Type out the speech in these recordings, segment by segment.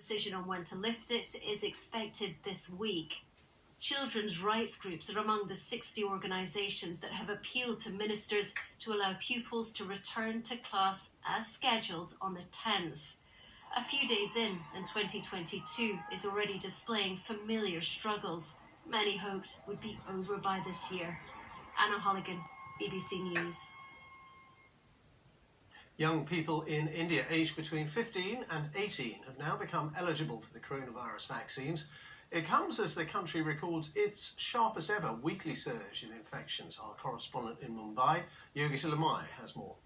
decision on when to lift it is expected this week. Children's rights groups are among the 60 organisations that have appealed to ministers to allow pupils to return to class as scheduled on the 10th. A few days in, and 2022 is already displaying familiar struggles many hoped would be over by this year. Anna Holligan, BBC News. Young people in India aged between 15 and 18 have now become eligible for the coronavirus vaccines. It comes as the country records its sharpest ever weekly surge in infections. Our correspondent in Mumbai, Yogita Lamai, has more.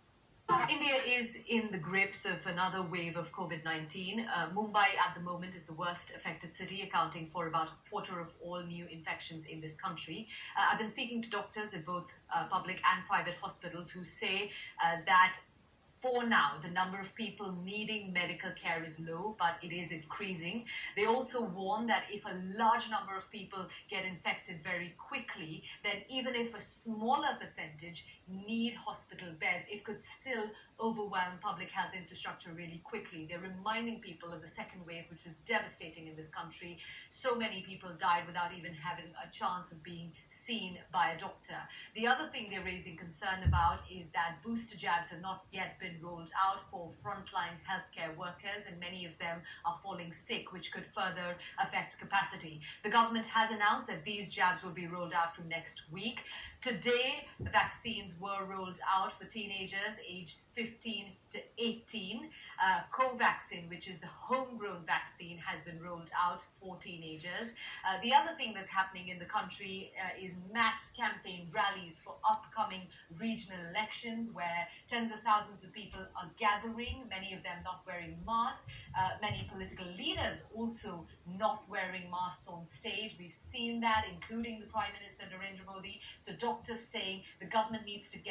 India is in the grips of another wave of COVID-19. Mumbai at the moment is the worst affected city, accounting for about a quarter of all new infections in this country. I've been speaking to doctors at both public and private hospitals who say that for now, the number of people needing medical care is low, but it is increasing. They also warn that if a large number of people get infected very quickly, then even if a smaller percentage need hospital beds, it could still overwhelm public health infrastructure really quickly. They're reminding people of the second wave, which was devastating in this country. So many people died without even having a chance of being seen by a doctor. The other thing they're raising concern about is that booster jabs have not yet been rolled out for frontline healthcare workers, and many of them are falling sick, which could further affect capacity. The government has announced that these jabs will be rolled out from next week. Today, vaccines were rolled out for teenagers aged 15 to 18. Covaxin, which is the homegrown vaccine, has been rolled out for teenagers. The other thing that's happening in the country is mass campaign rallies for upcoming regional elections, where tens of thousands of people are gathering, many of them not wearing masks. Many political leaders also not wearing masks on stage. We've seen that, including the Prime Minister Narendra Modi. So doctors saying the government needs to get